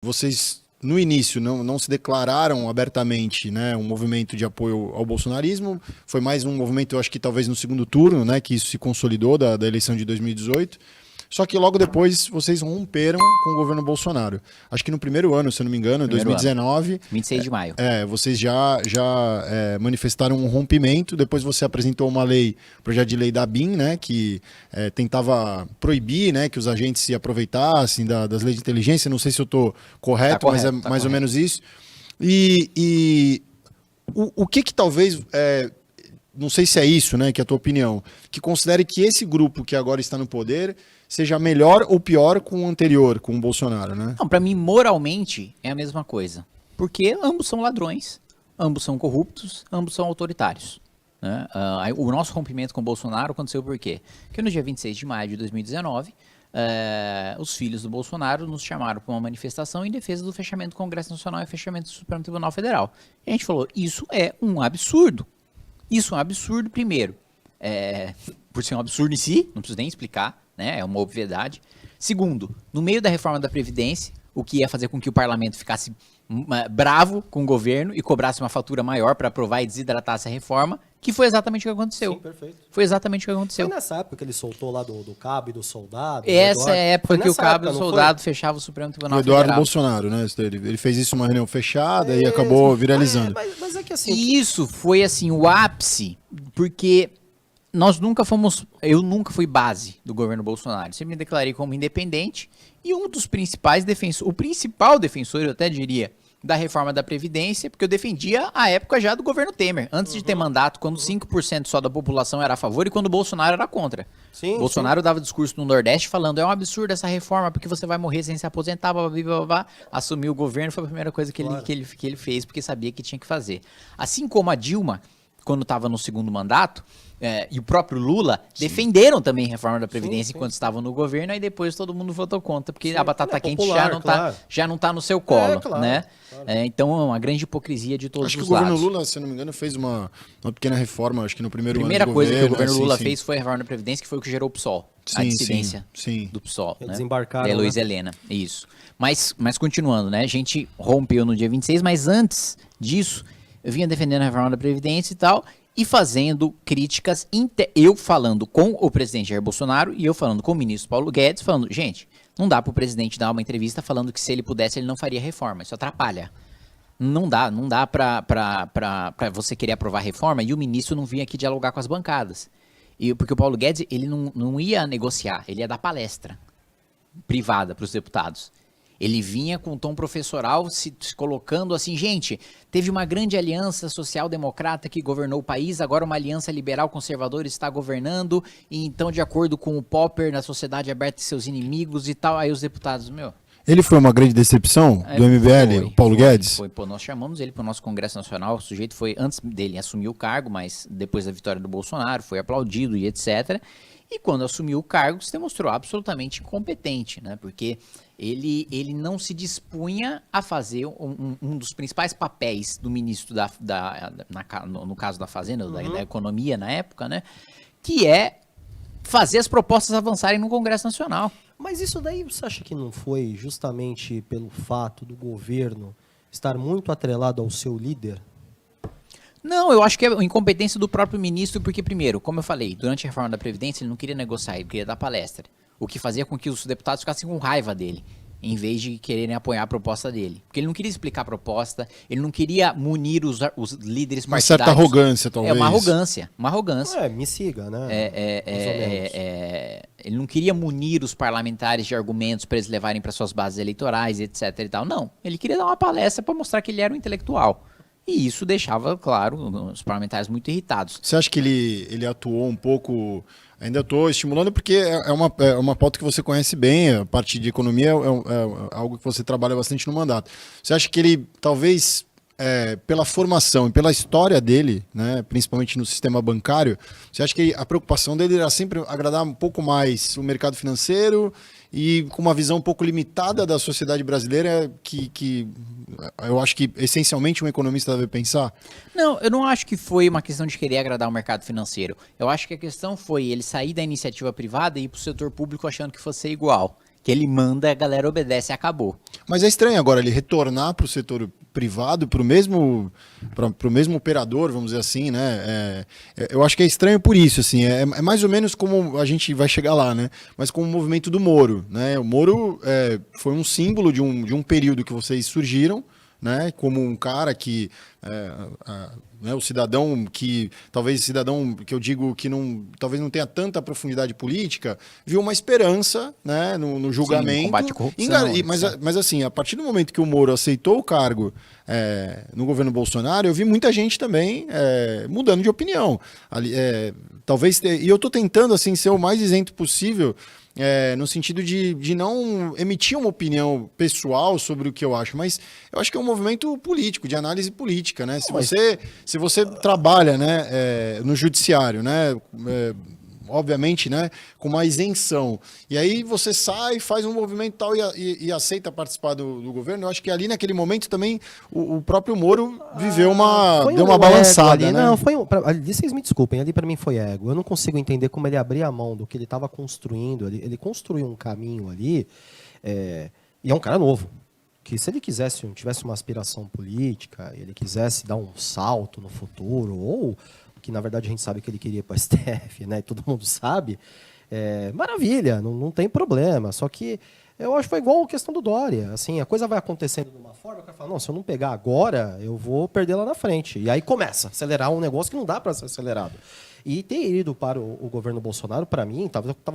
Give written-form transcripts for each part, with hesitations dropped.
vocês, no início, não se declararam abertamente, né, um movimento de apoio ao bolsonarismo. Foi mais um movimento, eu acho que talvez no segundo turno, né, que isso se consolidou da eleição de 2018. Só que logo depois vocês romperam com o governo Bolsonaro. Acho que no primeiro ano, se eu não me engano, em 2019... 26 de maio. Vocês já manifestaram um rompimento. Depois você apresentou uma lei, projeto de lei da ABIN, né, que tentava proibir, né, que os agentes se aproveitassem das leis de inteligência. Não sei se eu estou correto, mas é mais ou menos isso. E o que talvez... não sei se é isso, né, que é a tua opinião, que considere que esse grupo que agora está no poder seja melhor ou pior com o anterior, com o Bolsonaro, né? Não, pra mim, moralmente, é a mesma coisa. Porque ambos são ladrões, ambos são corruptos, ambos são autoritários. Né? O nosso rompimento com o Bolsonaro aconteceu por quê? Porque no dia 26 de maio de 2019, os filhos do Bolsonaro nos chamaram para uma manifestação em defesa do fechamento do Congresso Nacional e fechamento do Supremo Tribunal Federal. E a gente falou, isso é um absurdo. Isso é um absurdo, primeiro, por ser um absurdo em si, não preciso nem explicar, né? É uma obviedade. Segundo, no meio da reforma da Previdência, o que ia fazer com que o parlamento ficasse bravo com o governo e cobrasse uma fatura maior para aprovar e desidratasse a reforma, que foi exatamente o que aconteceu. Sim, perfeito. Foi exatamente o que aconteceu. Foi nessa época que ele soltou lá do cabo e do soldado? Essa é a época que o cabo e o soldado fechava o Supremo Tribunal Federal. O Eduardo Bolsonaro, né? Ele fez isso numa reunião fechada e acabou viralizando. Mas é que assim... E isso foi assim o ápice, porque eu nunca fui base do governo Bolsonaro. Sempre me declarei como independente e um dos principais defensores, o principal defensor, eu até diria, da reforma da Previdência, porque eu defendia a época já do governo Temer, antes de ter mandato, quando 5% só da população era a favor e quando o Bolsonaro era contra. Bolsonaro dava discurso no Nordeste falando, é um absurdo essa reforma, porque você vai morrer sem se aposentar, blá, blá, blá, blá. Assumiu o governo, foi a primeira coisa que ele fez, porque sabia que tinha que fazer. Assim como a Dilma, quando estava no segundo mandato, e o próprio Lula defenderam também a reforma da Previdência enquanto estavam no governo, aí depois todo mundo votou contra, porque a batata quente popular, já não tá no seu colo, né? Claro. Então é uma grande hipocrisia de todos os lados. Acho que o governo Lula, se não me engano, fez uma pequena reforma, acho que no primeiro ano do governo. A primeira coisa que o governo Lula fez foi a reforma da Previdência, que foi o que gerou o PSOL, a dissidência do PSOL. Né? Desembarcaram. Da Luiz Helena, isso. Mas continuando, né? A gente rompeu no dia 26, mas antes disso, eu vinha defendendo a reforma da Previdência e tal, e fazendo críticas, eu falando com o presidente Jair Bolsonaro e eu falando com o ministro Paulo Guedes, falando, gente, não dá para o presidente dar uma entrevista falando que se ele pudesse ele não faria reforma, isso atrapalha. Não dá para você querer aprovar reforma e o ministro não vir aqui dialogar com as bancadas. Porque o Paulo Guedes, ele não ia negociar, ele ia dar palestra privada para os deputados. Ele vinha com um tom professoral se colocando assim, gente, teve uma grande aliança social-democrata que governou o país, agora uma aliança liberal-conservadora está governando, e então, de acordo com o Popper, na sociedade aberta e seus inimigos e tal, aí os deputados, Ele foi uma grande decepção do MBL, o Paulo Guedes? Foi, nós chamamos ele para o nosso Congresso Nacional, o sujeito foi, antes dele assumir o cargo, mas depois da vitória do Bolsonaro, foi aplaudido e etc., e quando assumiu o cargo, se demonstrou absolutamente incompetente, né? Porque ele não se dispunha a fazer um dos principais papéis do ministro no caso da Fazenda, da Economia na época, né? Que é fazer as propostas avançarem no Congresso Nacional. Mas isso daí você acha que não foi justamente pelo fato do governo estar muito atrelado ao seu líder? Não, eu acho que é a incompetência do próprio ministro, porque primeiro, como eu falei, durante a reforma da Previdência ele não queria negociar, ele queria dar palestra, o que fazia com que os deputados ficassem com raiva dele, em vez de quererem apoiar a proposta dele. Porque ele não queria explicar a proposta, ele não queria munir os líderes partidários. Uma certa arrogância, talvez. É uma arrogância. Me siga, né? Ele não queria munir os parlamentares de argumentos para eles levarem para suas bases eleitorais, etc e tal. Não, ele queria dar uma palestra para mostrar que ele era um intelectual. E isso deixava, claro, os parlamentares muito irritados. Você acha que ele atuou um pouco... Ainda estou estimulando porque é uma pauta que você conhece bem, a parte de economia é algo que você trabalha bastante no mandato. Você acha que ele, talvez, pela formação e pela história dele, né, principalmente no sistema bancário, você acha que a preocupação dele era sempre agradar um pouco mais o mercado financeiro e com uma visão um pouco limitada da sociedade brasileira que eu acho que essencialmente um economista deve pensar? Não, eu não acho que foi uma questão de querer agradar o mercado financeiro. Eu acho que a questão foi ele sair da iniciativa privada e ir para o setor público achando que fosse igual. que ele manda, a galera obedece e acabou. Mas é estranho agora ele retornar para o setor privado, para o mesmo operador, vamos dizer assim, né? Eu acho que é estranho por isso, assim, é mais ou menos como a gente vai chegar lá, né? Mas com o movimento do Moro, né? O Moro foi um símbolo de um período que vocês surgiram, né? Como um cara que né, o cidadão que talvez cidadão que eu digo que talvez não tenha tanta profundidade política, viu uma esperança, né, no julgamento. Sim, combate à corrupção, mas assim, a partir do momento que o Moro aceitou o cargo no governo Bolsonaro, eu vi muita gente também mudando de opinião. Talvez, e eu estou tentando assim ser o mais isento possível. No sentido de não emitir uma opinião pessoal sobre o que eu acho, mas eu acho que é um movimento político, de análise política, né? Se você trabalha, né, no judiciário, né, obviamente, né, com uma isenção, e aí você sai, faz um movimento tal e aceita participar do governo, eu acho que ali naquele momento também o próprio Moro viveu deu uma balançada, ali, né? Não, ali vocês me desculpem, ali para mim foi ego. Eu não consigo entender como ele abria a mão do que ele estava construindo. Ele construiu um caminho ali, e é um cara novo. Que se ele tivesse uma aspiração política, ele quisesse dar um salto no futuro, ou que na verdade a gente sabe que ele queria ir para o STF, né? Todo mundo sabe. Maravilha, não tem problema. Só que eu acho que foi igual a questão do Dória. Assim, a coisa vai acontecendo de uma forma que eu falo, não, se eu não pegar agora, eu vou perder lá na frente. E aí começa a acelerar um negócio que não dá para ser acelerado. E ter ido para o governo Bolsonaro, para mim,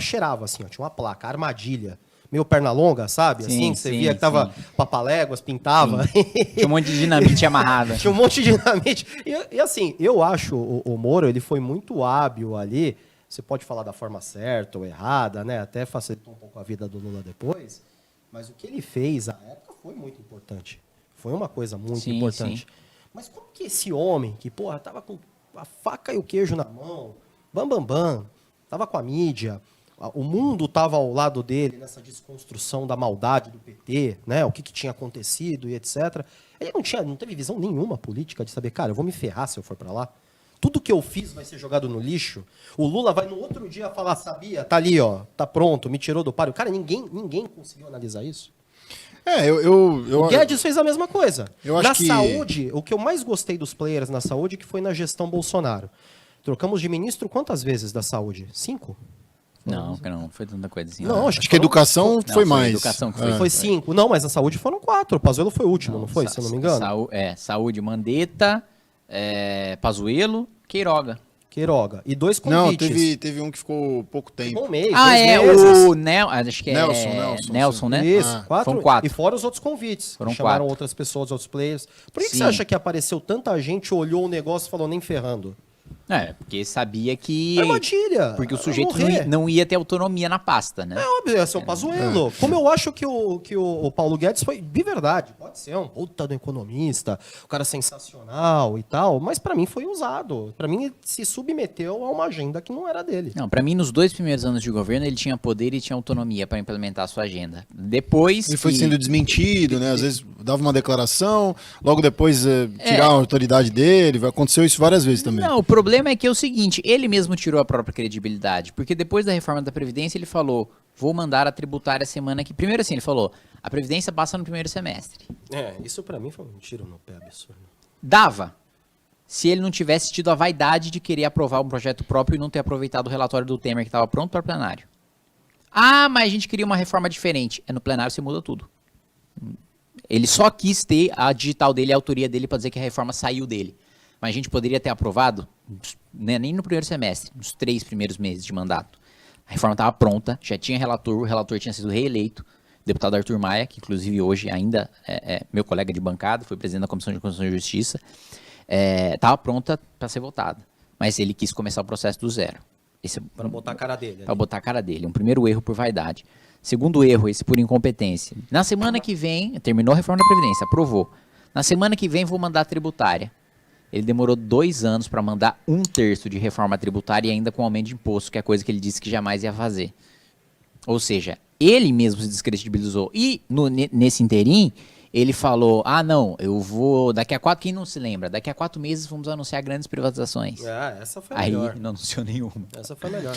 cheirava assim, ó, tinha uma placa, armadilha. Meio perna longa, sabe? Sim, assim, que você sim, via que tava papaléguas, pintava. Tinha um monte de dinamite amarrada. Tinha um monte de dinamite. E assim, eu acho o Moro, ele foi muito hábil ali. Você pode falar da forma certa ou errada, né? Até facilitou um pouco a vida do Lula depois. Mas o que ele fez à época foi muito importante. Foi uma coisa muito importante. Sim. Mas como que esse homem, que, porra, tava com a faca e o queijo na mão, tava com a mídia, o mundo estava ao lado dele nessa desconstrução da maldade do PT, né? O que tinha acontecido e etc. Ele não teve visão nenhuma política de saber, cara, eu vou me ferrar se eu for para lá. Tudo que eu fiz vai ser jogado no lixo. O Lula vai no outro dia falar, sabia? Tá ali, ó, tá pronto, me tirou do páreo. Cara, ninguém conseguiu analisar isso. O Guedes fez a mesma coisa. Na saúde, o que eu mais gostei dos players na saúde que foi na gestão Bolsonaro. Trocamos de ministro quantas vezes da saúde? 5? Não foi tanta coisa assim. Não, acho que a educação foi mais. Educação que foi 5. Não, mas na saúde foram 4. O Pazuello foi o último, não foi? Se eu não me engano. Saúde, Mandetta, Pazuello, Queiroga. E 2 convites. Não, teve um que ficou pouco tempo. Um mês, acho que é Nelson, né? Isso, 4. Foram 4. E fora os outros convites. Foram chamaram 4. Outras pessoas, outros players. Por que você acha que apareceu tanta gente, olhou o negócio e falou, nem ferrando? Porque sabia que... Armadilha. Porque o sujeito não ia ter autonomia na pasta, né? É óbvio, ia ser o Pazuello. Como eu acho que o Paulo Guedes foi, de verdade, pode ser um puta do economista, um cara sensacional e tal, mas pra mim foi usado. Pra mim ele se submeteu a uma agenda que não era dele. Não, pra mim nos 2 primeiros anos de governo ele tinha poder e tinha autonomia pra implementar a sua agenda. Depois ele foi sendo desmentido, né? Às vezes dava uma declaração, logo depois tirar a autoridade dele. Aconteceu isso várias vezes também. Não, o problema é que é o seguinte, ele mesmo tirou a própria credibilidade, porque depois da reforma da Previdência ele falou, vou mandar a tributária semana que... Primeiro assim, ele falou, a Previdência passa no primeiro semestre. Isso pra mim foi um tiro no pé absurdo. Dava, se ele não tivesse tido a vaidade de querer aprovar um projeto próprio e não ter aproveitado o relatório do Temer que estava pronto para plenário. Mas a gente queria uma reforma diferente. No plenário você muda tudo. Ele só quis ter a digital dele, a autoria dele para dizer que a reforma saiu dele. Mas a gente poderia ter aprovado, né, nem no primeiro semestre, nos 3 primeiros meses de mandato. A reforma estava pronta, já tinha relator, o relator tinha sido reeleito, o deputado Arthur Maia, que inclusive hoje ainda é meu colega de bancada, foi presidente da Comissão de Constituição e Justiça, estava pronta para ser votada. Mas ele quis começar o processo do zero. Para botar a cara dele. Para botar a cara dele. Um primeiro erro por vaidade. Segundo erro, esse por incompetência. Na semana que vem, terminou a reforma da Previdência, aprovou. Na semana que vem vou mandar a tributária. Ele demorou 2 anos para mandar 1/3 de reforma tributária e ainda com aumento de imposto, que é a coisa que ele disse que jamais ia fazer. Ou seja, ele mesmo se descredibilizou. E nesse interim, ele falou, não, eu vou, daqui a 4, quem não se lembra, daqui a 4 meses vamos anunciar grandes privatizações. Essa foi a melhor. Aí não anunciou nenhuma. Essa foi a melhor.